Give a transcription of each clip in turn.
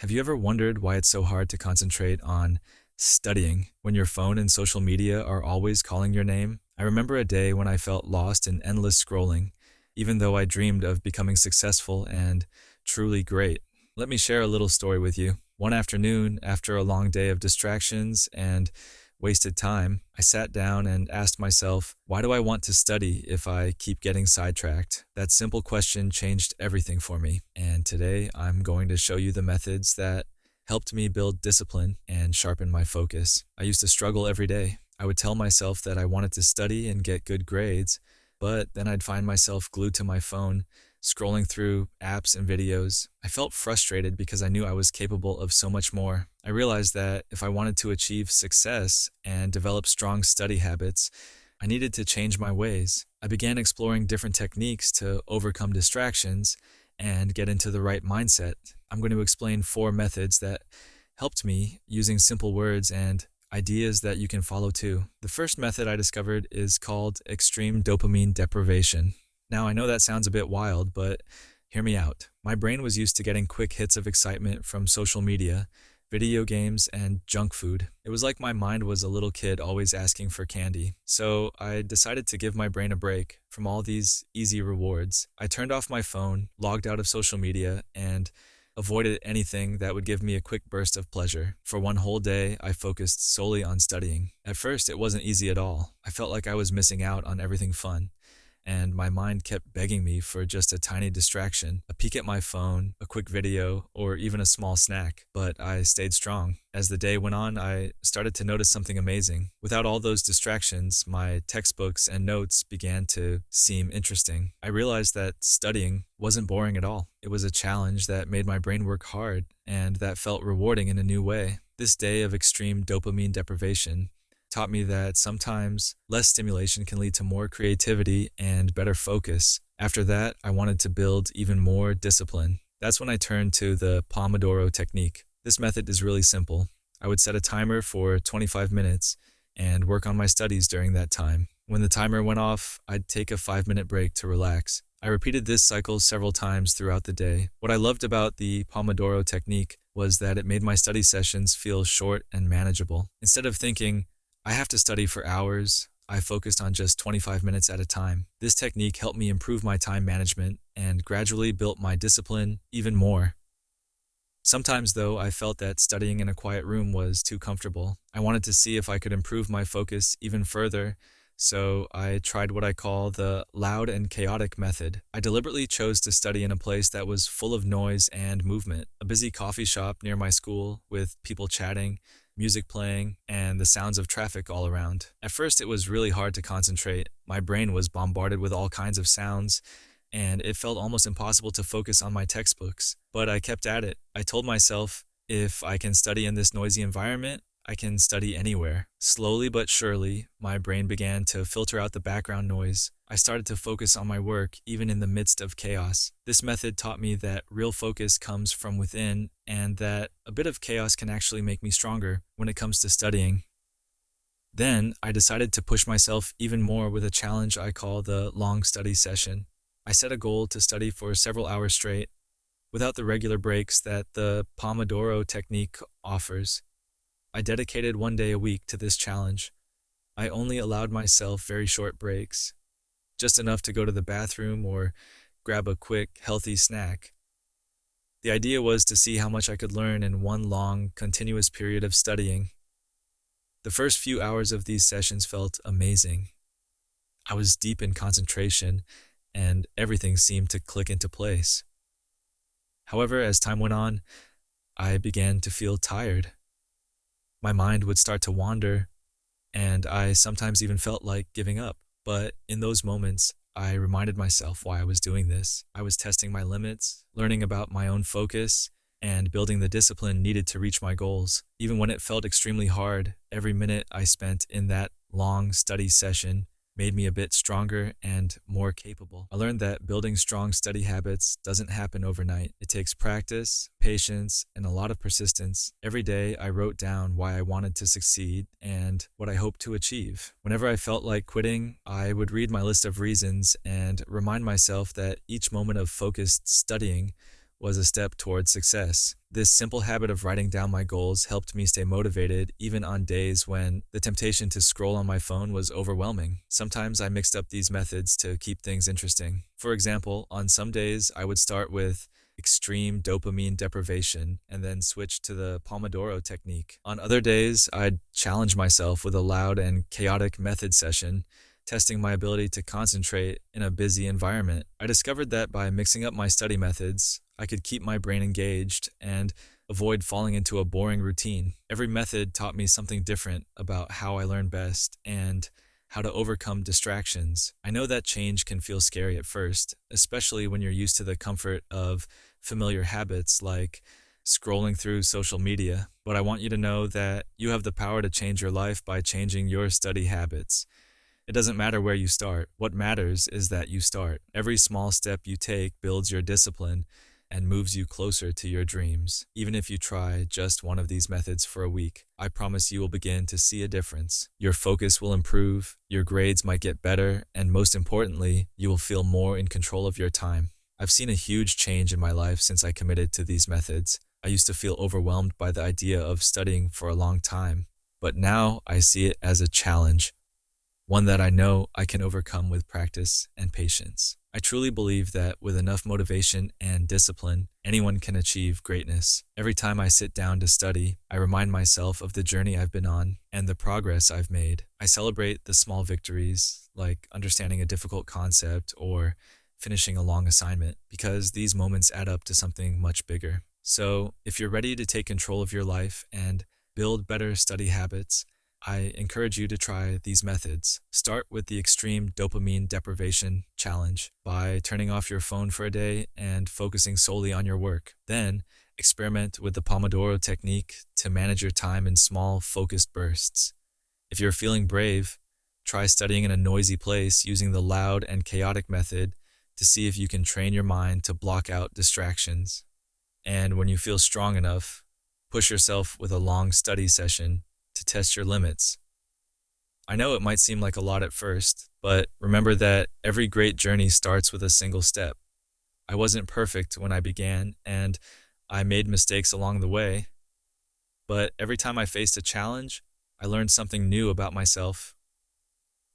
Have you ever wondered why it's so hard to concentrate on studying when your phone and social media are always calling your name? I remember a day when I felt lost in endless scrolling, even though I dreamed of becoming successful and truly great. Let me share a little story with you. One afternoon, after a long day of distractions and wasted time, I sat down and asked myself, why do I want to study if I keep getting sidetracked? That simple question changed everything for me. And today I'm going to show you the methods that helped me build discipline and sharpen my focus. I used to struggle every day. I would tell myself that I wanted to study and get good grades, but then I'd find myself glued to my phone, scrolling through apps and videos. I felt frustrated because I knew I was capable of so much more. I realized that if I wanted to achieve success and develop strong study habits, I needed to change my ways. I began exploring different techniques to overcome distractions and get into the right mindset. I'm going to explain 4 methods that helped me using simple words and ideas that you can follow too. The first method I discovered is called extreme dopamine deprivation. Now, I know that sounds a bit wild, but hear me out. My brain was used to getting quick hits of excitement from social media, video games, and junk food. It was like my mind was a little kid always asking for candy. So I decided to give my brain a break from all these easy rewards. I turned off my phone, logged out of social media, and avoided anything that would give me a quick burst of pleasure. For one whole day, I focused solely on studying. At first, it wasn't easy at all. I felt like I was missing out on everything fun, and my mind kept begging me for just a tiny distraction, a peek at my phone, a quick video, or even a small snack. But I stayed strong. As the day went on, I started to notice something amazing. Without all those distractions, my textbooks and notes began to seem interesting. I realized that studying wasn't boring at all. It was a challenge that made my brain work hard, and that felt rewarding in a new way. This day of extreme dopamine deprivation taught me that sometimes less stimulation can lead to more creativity and better focus. After that, I wanted to build even more discipline. That's when I turned to the Pomodoro Technique. This method is really simple. I would set a timer for 25 minutes and work on my studies during that time. When the timer went off, I'd take a 5-minute break to relax. I repeated this cycle several times throughout the day. What I loved about the Pomodoro Technique was that it made my study sessions feel short and manageable. Instead of thinking, I have to study for hours, I focused on just 25 minutes at a time. This technique helped me improve my time management and gradually built my discipline even more. Sometimes, though, I felt that studying in a quiet room was too comfortable. I wanted to see if I could improve my focus even further, so I tried what I call the loud and chaotic method. I deliberately chose to study in a place that was full of noise and movement. A busy coffee shop near my school with people chatting, music playing, and the sounds of traffic all around. At first, it was really hard to concentrate. My brain was bombarded with all kinds of sounds, and it felt almost impossible to focus on my textbooks. But I kept at it. I told myself, if I can study in this noisy environment, I can study anywhere. Slowly but surely, my brain began to filter out the background noise. I started to focus on my work even in the midst of chaos. This method taught me that real focus comes from within and that a bit of chaos can actually make me stronger when it comes to studying. Then, I decided to push myself even more with a challenge I call the long study session. I set a goal to study for several hours straight, without the regular breaks that the Pomodoro Technique offers. I dedicated 1 day a week to this challenge. I only allowed myself very short breaks, just enough to go to the bathroom or grab a quick, healthy snack. The idea was to see how much I could learn in one long, continuous period of studying. The first few hours of these sessions felt amazing. I was deep in concentration, and everything seemed to click into place. However, as time went on, I began to feel tired. My mind would start to wander, and I sometimes even felt like giving up. But in those moments, I reminded myself why I was doing this. I was testing my limits, learning about my own focus, and building the discipline needed to reach my goals. Even when it felt extremely hard, every minute I spent in that long study session made me a bit stronger and more capable. I learned that building strong study habits doesn't happen overnight. It takes practice, patience, and a lot of persistence. Every day, I wrote down why I wanted to succeed and what I hoped to achieve. Whenever I felt like quitting, I would read my list of reasons and remind myself that each moment of focused studying was a step towards success. This simple habit of writing down my goals helped me stay motivated even on days when the temptation to scroll on my phone was overwhelming. Sometimes I mixed up these methods to keep things interesting. For example, on some days I would start with extreme dopamine deprivation and then switch to the Pomodoro Technique. On other days, I'd challenge myself with a loud and chaotic method session, testing my ability to concentrate in a busy environment. I discovered that by mixing up my study methods, I could keep my brain engaged and avoid falling into a boring routine. Every method taught me something different about how I learn best and how to overcome distractions. I know that change can feel scary at first, especially when you're used to the comfort of familiar habits like scrolling through social media. But I want you to know that you have the power to change your life by changing your study habits. It doesn't matter where you start. What matters is that you start. Every small step you take builds your discipline and moves you closer to your dreams. Even if you try just one of these methods for a week, I promise you will begin to see a difference. Your focus will improve, your grades might get better, and most importantly, you will feel more in control of your time. I've seen a huge change in my life since I committed to these methods. I used to feel overwhelmed by the idea of studying for a long time, but now I see it as a challenge, one that I know I can overcome with practice and patience. I truly believe that with enough motivation and discipline, anyone can achieve greatness. Every time I sit down to study, I remind myself of the journey I've been on and the progress I've made. I celebrate the small victories, like understanding a difficult concept or finishing a long assignment, because these moments add up to something much bigger. So, if you're ready to take control of your life and build better study habits, I encourage you to try these methods. Start with the extreme dopamine deprivation challenge by turning off your phone for a day and focusing solely on your work. Then, experiment with the Pomodoro Technique to manage your time in small, focused bursts. If you're feeling brave, try studying in a noisy place using the loud and chaotic method to see if you can train your mind to block out distractions. And when you feel strong enough, push yourself with a long study session to test your limits. I know it might seem like a lot at first, but remember that every great journey starts with a single step. I wasn't perfect when I began, and I made mistakes along the way, but every time I faced a challenge, I learned something new about myself.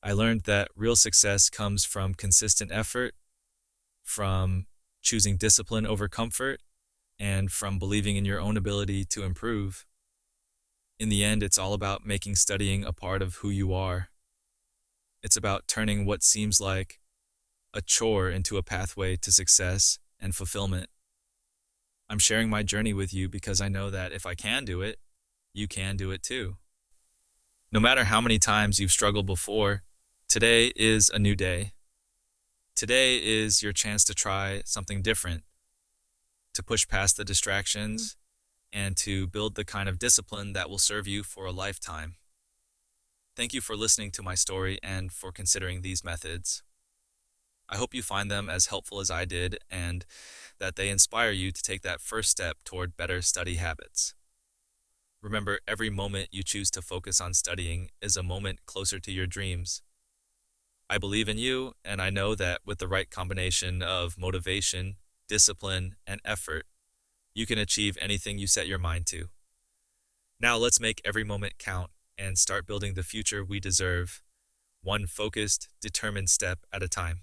I learned that real success comes from consistent effort, from choosing discipline over comfort, and from believing in your own ability to improve. In the end, it's all about making studying a part of who you are. It's about turning what seems like a chore into a pathway to success and fulfillment. I'm sharing my journey with you because I know that if I can do it, you can do it too. No matter how many times you've struggled before, today is a new day. Today is your chance to try something different, to push past the distractions, and to build the kind of discipline that will serve you for a lifetime. Thank you for listening to my story and for considering these methods. I hope you find them as helpful as I did and that they inspire you to take that first step toward better study habits. Remember, every moment you choose to focus on studying is a moment closer to your dreams. I believe in you, and I know that with the right combination of motivation, discipline, and effort, you can achieve anything you set your mind to. Now let's make every moment count and start building the future we deserve, one focused, determined step at a time.